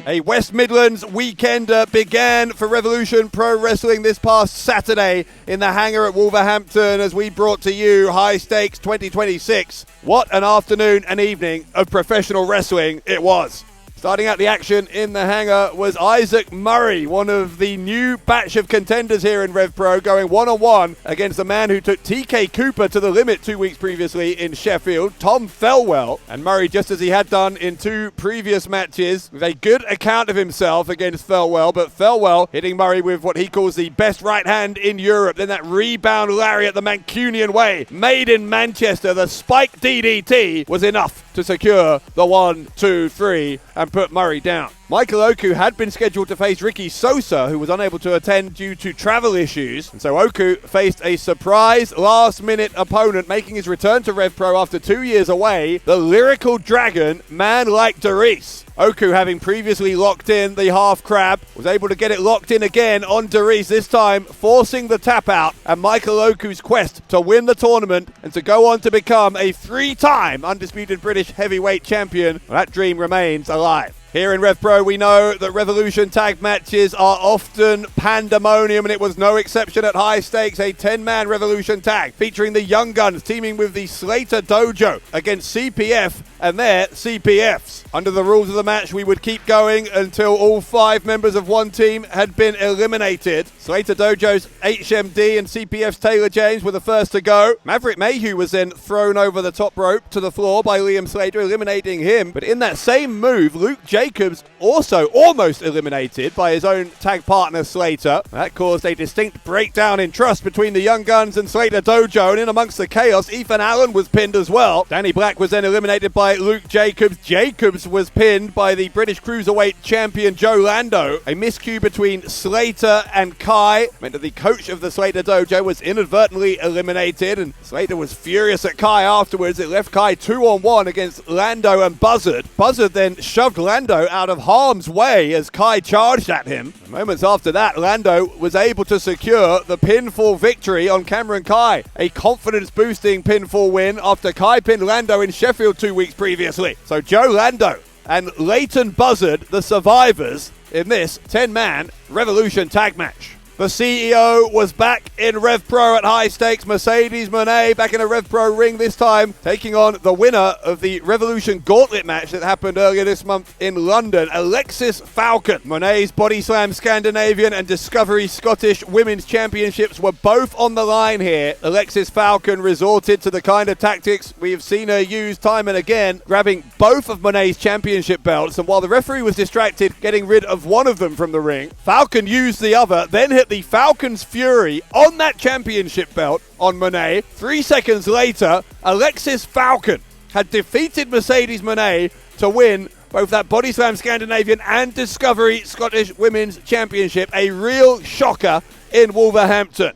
A West Midlands weekender began for Revolution Pro Wrestling this past Saturday in the hangar at Wolverhampton as we brought to you High Stakes 2026. What an afternoon and evening of professional wrestling it was. Starting out the action in the hangar was Isaac Murray, one of the new batch of contenders here in RevPro, going one-on-one against the man who took TK Cooper to the limit 2 weeks previously in Sheffield, Tom Thelwell. And Murray, just as he had done in two previous matches, with a good account of himself against Thelwell, but Thelwell hitting Murray with what he calls the best right hand in Europe. Then that rebound lariat the Mancunian way, made in Manchester. The spike DDT was enough to secure the 1, 2, 3 and put Murray down. Michael Oku had been scheduled to face Ricky Sosa, who was unable to attend due to travel issues. And so Oku faced a surprise last-minute opponent making his return to RevPro after 2 years away, the Lyrical Dragon, man like Darius. Oku, having previously locked in the half crab, was able to get it locked in again on Darius, this time forcing the tap out, and Michael Oku's quest to win the tournament and to go on to become a 3-time undisputed British heavyweight champion. Well, that dream remains alive. Here in RevPro, we know that Revolution tag matches are often pandemonium, and it was no exception at High Stakes. A 10-man Revolution tag featuring the Young Guns teaming with the Slater Dojo against CPF and their CPFs. Under the rules of the match, we would keep going until all 5 members of one team had been eliminated. Slater Dojo's HMD and CPF's Taylor James were the first to go. Maverick Mayhew was then thrown over the top rope to the floor by Liam Slater, eliminating him. But in that same move, Luke Jacobs also almost eliminated by his own tag partner Slater. That caused a distinct breakdown in trust between the Young Guns and Slater Dojo, and in amongst the chaos, Ethan Allen was pinned as well. Danny Black was then eliminated by Luke Jacobs. Jacobs was pinned by the British Cruiserweight champion Joe Lando. A miscue between Slater and Kai meant that the coach of the Slater Dojo was inadvertently eliminated, and Slater was furious at Kai afterwards. It left Kai 2-on-1 against Lando and Buzzard. Buzzard then shoved Lando out of harm's way as Kai charged at him. Moments after that, Lando was able to secure the pinfall victory on Cameron Kai. A confidence-boosting pinfall win after Kai pinned Lando in Sheffield 2 weeks previously. So Joe Lando and Leighton Buzzard, the survivors in this 10-man Revolution tag match. The CEO was back in RevPro at High Stakes. Mercedes Monet back in a RevPro ring, this time taking on the winner of the Revolution Gauntlet match that happened earlier this month in London, Alexis Falcon. Monet's Body Slam Scandinavian and Discovery Scottish Women's Championships were both on the line here. Alexis Falcon resorted to the kind of tactics we've seen her use time and again, grabbing both of Monet's championship belts, and while the referee was distracted getting rid of one of them from the ring, Falcon used the other, then hit the Falcon's Fury on that championship belt on Monet. 3 seconds later, Alexis Falcon had defeated Mercedes Monet to win both that Body Slam Scandinavian and Discovery Scottish Women's Championship. A real shocker in Wolverhampton.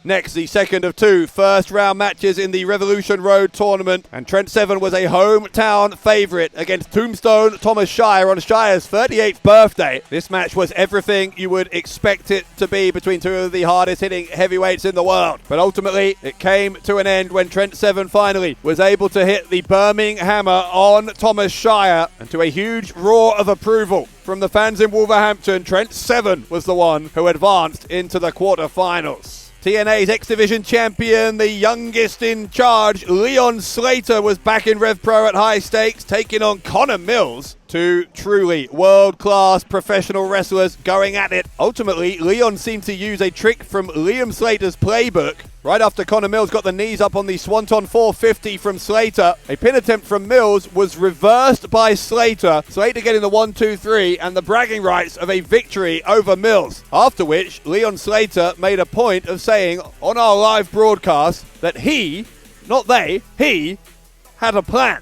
Next, the second of 2 first-round matches in the Revolution Road tournament, and Trent Seven was a hometown favourite against Tombstone Thomas Shire on Shire's 38th birthday. This match was everything you would expect it to be between two of the hardest-hitting heavyweights in the world. But ultimately, it came to an end when Trent Seven finally was able to hit the Birmingham hammer on Thomas Shire, and to a huge roar of approval from the fans in Wolverhampton, Trent Seven was the one who advanced into the quarterfinals. TNA's X-Division champion, the youngest in charge, Leon Slater, was back in RevPro at High Stakes, taking on Connor Mills. Two truly world-class professional wrestlers going at it. Ultimately, Leon seemed to use a trick from Liam Slater's playbook. Right after Connor Mills got the knees up on the Swanton 450 from Slater, a pin attempt from Mills was reversed by Slater. Slater getting the 1, 2, 3 and the bragging rights of a victory over Mills. After which, Leon Slater made a point of saying on our live broadcast that he, not they, he had a plan.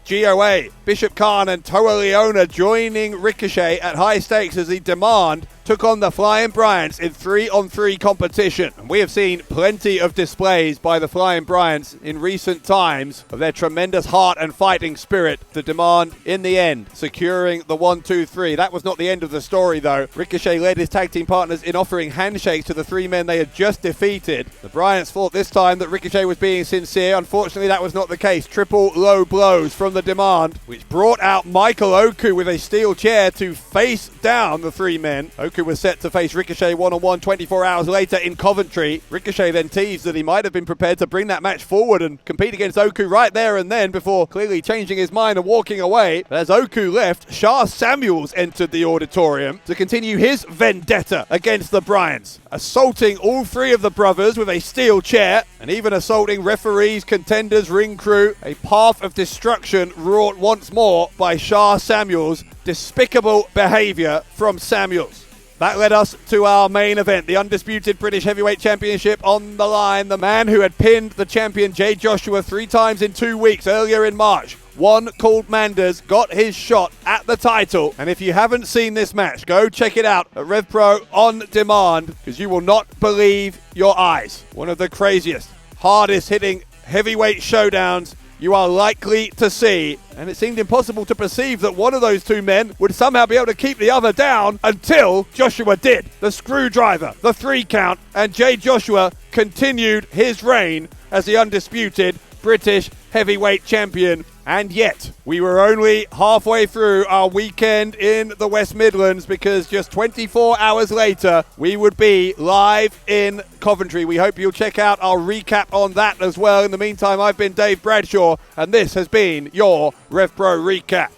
GOA, Bishop Khan and Toa Leona joining Ricochet at High Stakes as the Demand took on the Flying Bryants in 3-on-3 competition. And we have seen plenty of displays by the Flying Bryants in recent times of their tremendous heart and fighting spirit. The Demand, in the end, securing the 1, 2, 3. That was not the end of the story, though. Ricochet led his tag team partners in offering handshakes to the 3 men they had just defeated. The Bryants thought this time that Ricochet was being sincere. Unfortunately, that was not the case. Triple low blows from the Demand, which which brought out Michael Oku with a steel chair to face down the three men. Oku was set to face Ricochet one-on-one 24 hours later in Coventry. Ricochet then teased that he might have been prepared to bring that match forward and compete against Oku right there and then before clearly changing his mind and walking away. But as Oku left, Sha Samuels entered the auditorium to continue his vendetta against the Bryans, assaulting all three of the brothers with a steel chair and even assaulting referees, contenders, ring crew. A path of destruction wrought once more by Sha Samuels. Despicable behaviour from Samuels. That led us to our main event, the undisputed British Heavyweight Championship on the line. The man who had pinned the champion Jay Joshua 3 times in 2 weeks earlier in March. One called Manders got his shot at the title. And if you haven't seen this match, go check it out at RevPro on demand, because you will not believe your eyes. One of the craziest, hardest hitting heavyweight showdowns you are likely to see, and it seemed impossible to perceive that one of those two men would somehow be able to keep the other down until Joshua did. The screwdriver, the 3 count, and Jay Joshua continued his reign as the undisputed British heavyweight champion. And yet, we were only halfway through our weekend in the West Midlands, because just 24 hours later, we would be live in Coventry. We hope you'll check out our recap on that as well. In the meantime, I've been Dave Bradshaw, and this has been your RevPro Recap.